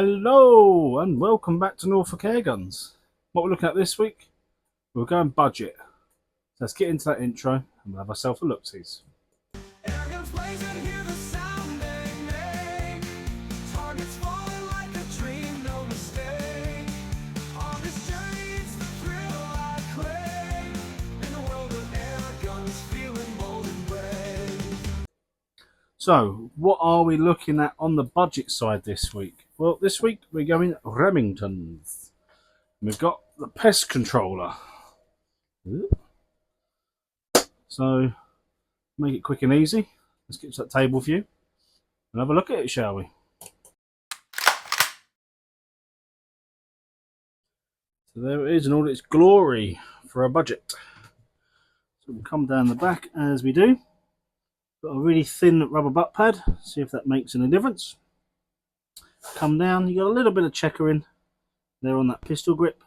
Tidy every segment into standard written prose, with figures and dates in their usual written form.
Hello and welcome back to Norfolk Airguns. What we're looking at this week, we're going budget. So let's get into that intro and we'll have ourselves a look-sees. Airguns blazing, hear the sound they make. Targets falling like a dream, no mistake. On this journey, it's the thrill I crave. In the world of airguns, feeling bold and brave. So, what are we looking at on the budget side this week? Well, this week we're going Remingtons. We've got the Pest controller. So, make it quick and easy. Let's get to that table view and have a look at it, shall we? So there it is in all its glory for a budget. So we'll come down the back as we do. Got a really thin rubber butt pad, see if that makes any difference. Come down, you got a little bit of checkering there on that pistol grip.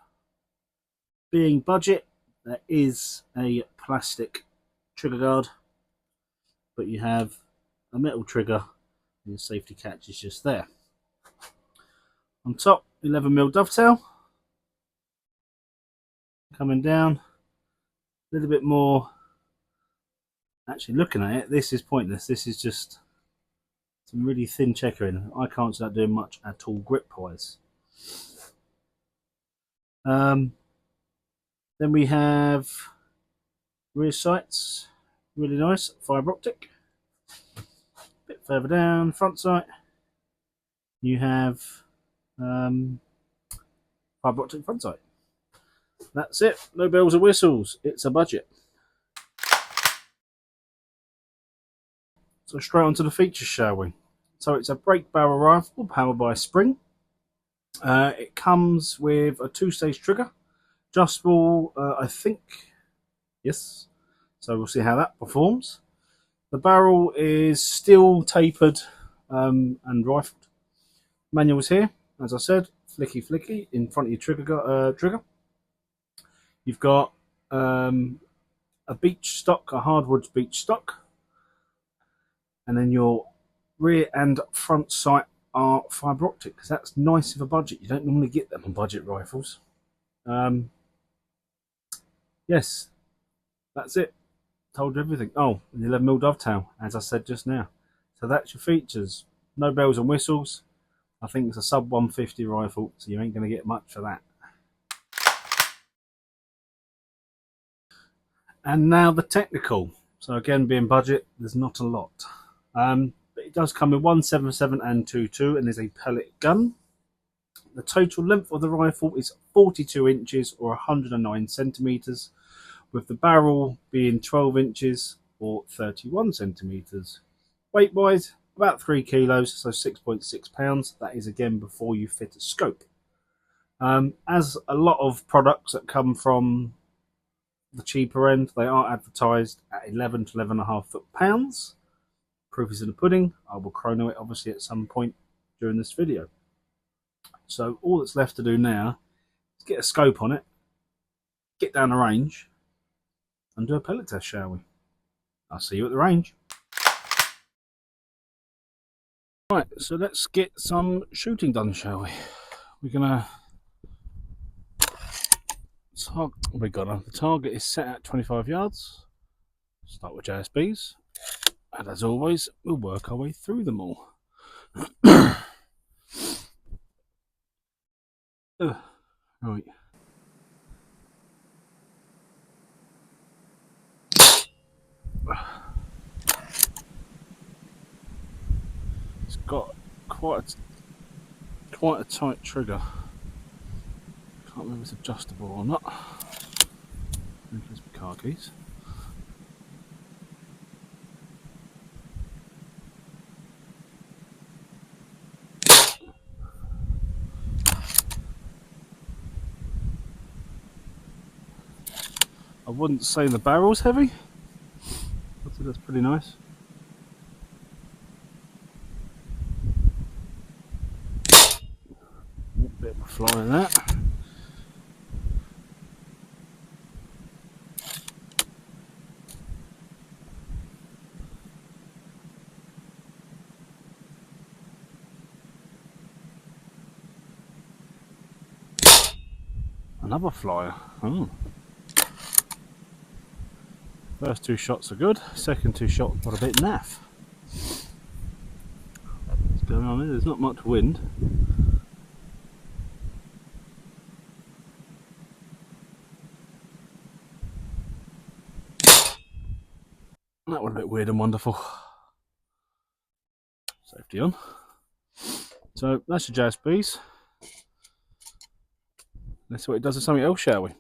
Being budget, there is a plastic trigger guard, but you have a metal trigger and your safety catch is just there. On top, 11mm dovetail. Coming down, a little bit more. Actually, looking at it, this is pointless. This is just some really thin checkering. I can't see that doing much at all grip-wise. Then we have rear sights, really nice, fibre optic. A bit further down, front sight, you have fibre optic front sight. That's it, no bells or whistles, it's a budget. So straight onto the features, shall we? So it's a break barrel rifle powered by a spring. It comes with a 2-stage trigger, adjustable, I think, yes. So we'll see how that performs. The barrel is still tapered and rifled. Manual's here, as I said, flicky in front of your trigger. You've got a beech stock, a hardwood beech stock. And then your rear and front sight are fibre optic, because that's nice for budget. You don't normally get them on budget rifles. Yes, that's it. Told you everything. Oh, the 11mm dovetail, as I said just now. So that's your features. No bells and whistles. I think it's a sub 150 rifle, so you ain't going to get much for that. And now the technical. So again, being budget, there's not a lot. But it does come with 177 and 22, and there's a pellet gun. The total length of the rifle is 42 inches or 109 centimeters, with the barrel being 12 inches or 31 centimeters. Weight wise, about 3 kilos, so 6.6 pounds. That is again before you fit a scope. As a lot of products that come from the cheaper end, they are advertised at 11 to 11.5 foot-pounds. Proof is in the pudding. I will chrono it obviously at some point during this video. So all that's left to do now is get a scope on it, get down the range, and do a pellet test, shall we? I'll see you at the range. Right, so let's get some shooting done, shall we? We're gonna the target is set at 25 yards. Start with JSBs, and as always, we'll work our way through them all. Right. It's got quite a tight trigger. Can't remember if it's adjustable or not. There's my car keys. I wouldn't say the barrel's heavy. I'd say that's pretty nice. Bit of a fly in that. another flyer. Oh. First two shots are good. Second two shots got a bit naff. What's going on here? There's not much wind. That was a bit weird and wonderful. Safety on. So that's your jazz bees. Let's see what it does with something else, shall we?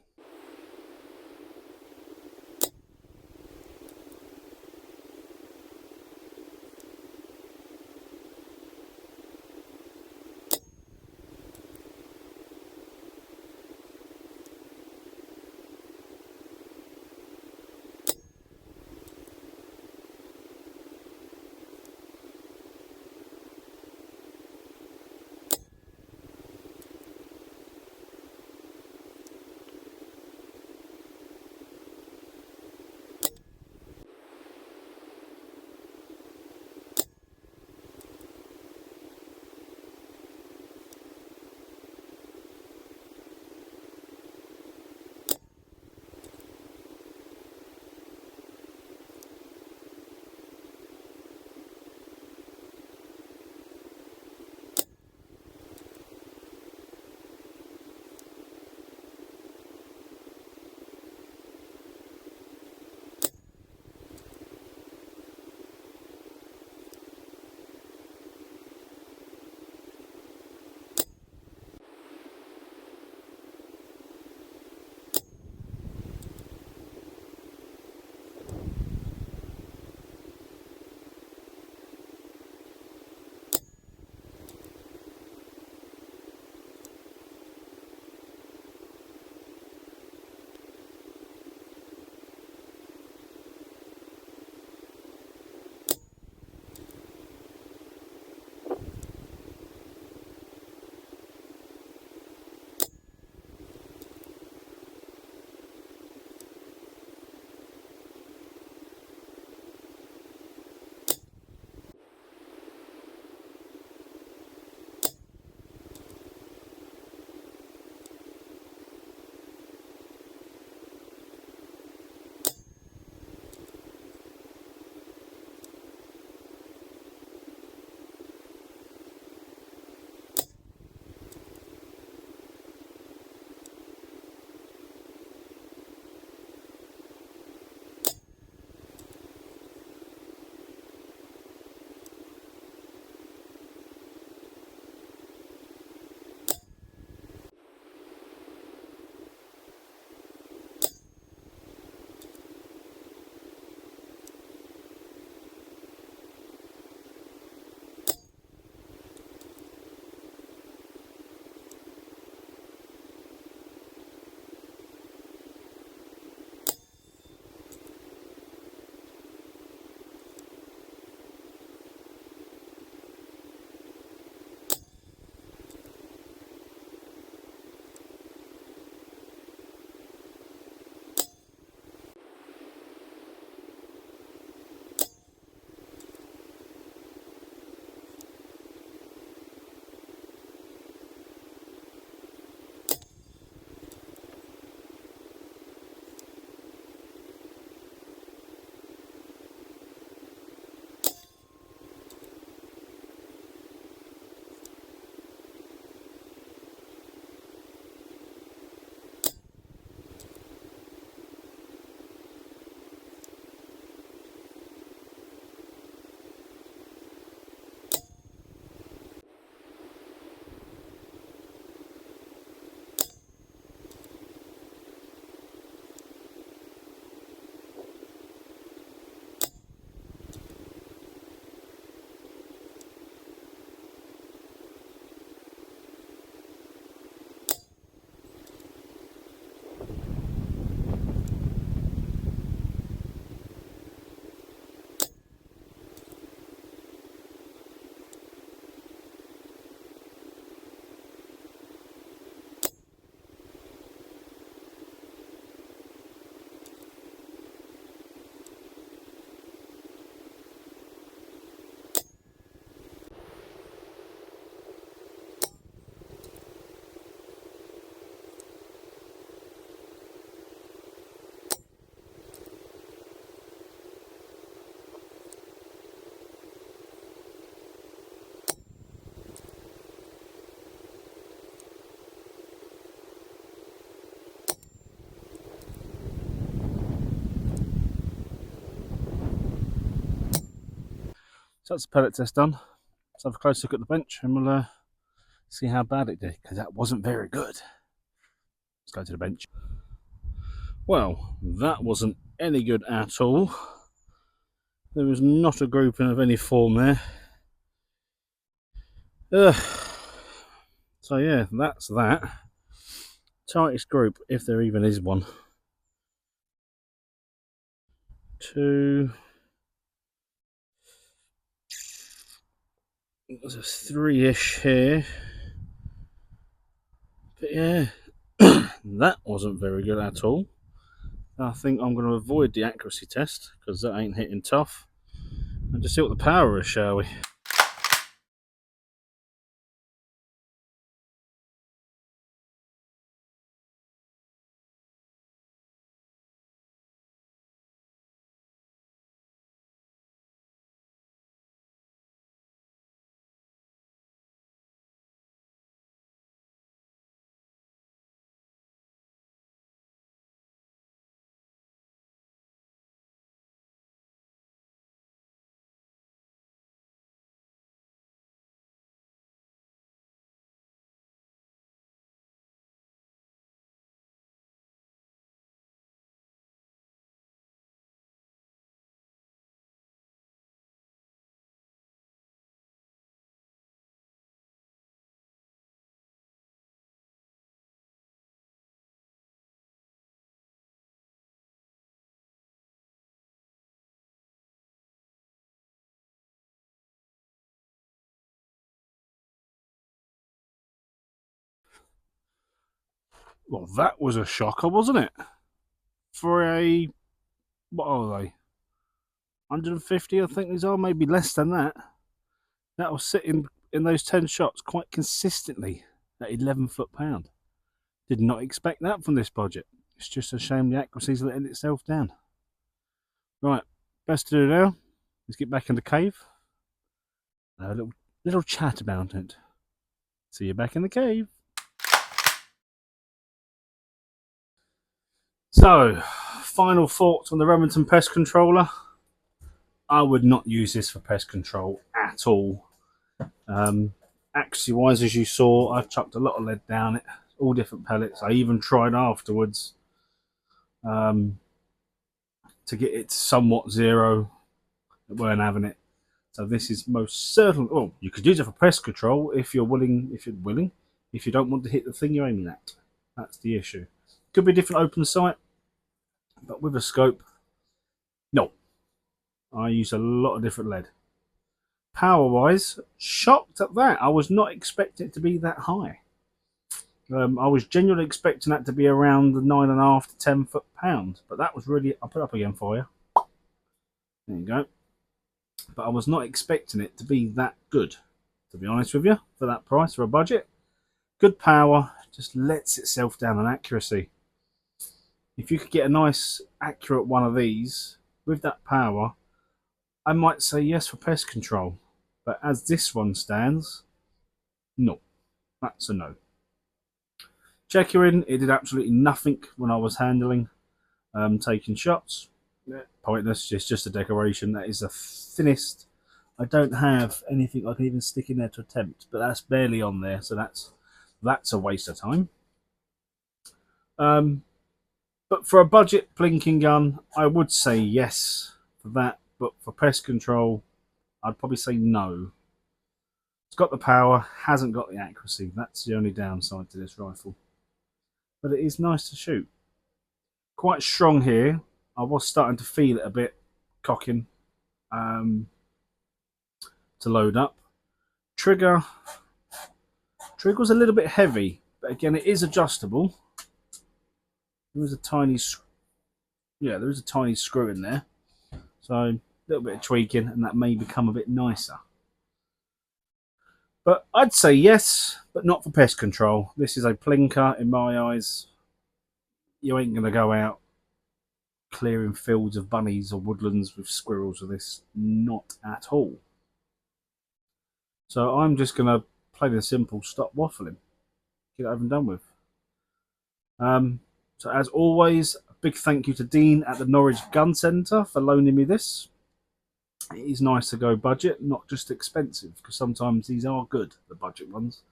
So that's the pellet test done. Let's have a close look at the bench and we'll see how bad it did, because that wasn't very good. Let's go to the bench. Well, that wasn't any good at all. There was not a grouping of any form there. So yeah, that's that. Tightest group, if there even is one. 2. There's a 3-ish here. But yeah, that wasn't very good at all. I think I'm going to avoid the accuracy test because that ain't hitting tough. And just see what the power is, shall we? Well, that was a shocker, wasn't it? For a, what are they? 150, I think these are, maybe less than that. That was sitting in those 10 shots quite consistently at 11 foot-pound. Did not expect that from this budget. It's just a shame the accuracy's letting itself down. Right, best to do now is get back in the cave. Have a little chat about it. See you back in the cave. So, final thoughts on the Remington Pest Controller. I would not use this for pest control at all. Accuracy wise, as you saw, I've chucked a lot of lead down it, all different pellets. I even tried afterwards to get it somewhat zero. They weren't having it. So this is most certainly. Oh, you could use it for pest control if you're willing. If you're willing, if you don't want to hit the thing you're aiming at, that's the issue. Could be a different open sight, but with a scope, no. I use a lot of different lead. Power wise, shocked at that. I was not expecting it to be that high. I was genuinely expecting that to be around the 9.5 to 10 foot-pound, but that was really. I'll put it up again for you. There you go. But I was not expecting it to be that good, to be honest with you, for that price, for a budget. Good power, just lets itself down on accuracy. If you could get a nice, accurate one of these with that power, I might say yes for pest control. But as this one stands, no. That's a no. Checkering, it did absolutely nothing when I was handling, taking shots. Pointless, it's just a decoration. That is the thinnest. I don't have anything I can even stick in there to attempt, but that's barely on there, so that's a waste of time. But for a budget blinking gun, I would say yes for that, but for pest control, I'd probably say no. It's got the power, hasn't got the accuracy. That's the only downside to this rifle. But it is nice to shoot. Quite strong here. I was starting to feel it a bit cocking to load up. Trigger was a little bit heavy, but again, it is adjustable. There is a tiny, there is a tiny screw in there, so a little bit of tweaking, and that may become a bit nicer. But I'd say yes, but not for pest control. This is a plinker in my eyes. You ain't gonna go out clearing fields of bunnies or woodlands with squirrels with this, not at all. So I'm just gonna play the simple, stop waffling, get it over and done with. So as always, a big thank you to Dean at the Norwich Gun Centre for loaning me this. it is nice to go budget, not just expensive, because sometimes these are good, the budget ones.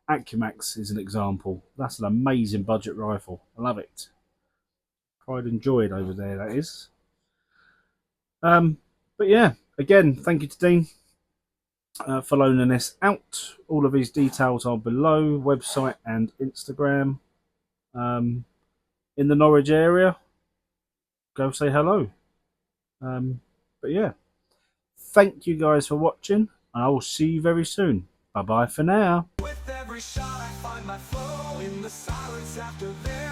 Acumax is an example. That's an amazing budget rifle. I love it. Pride and joy over there, that is. But yeah, again, thank you to Dean for loaning this out. All of his details are below, website and Instagram. In the Norwich area, go say hello. But yeah, thank you guys for watching, and I will see you very soon. Bye bye for now. With every shot I find my flow in the silence after this.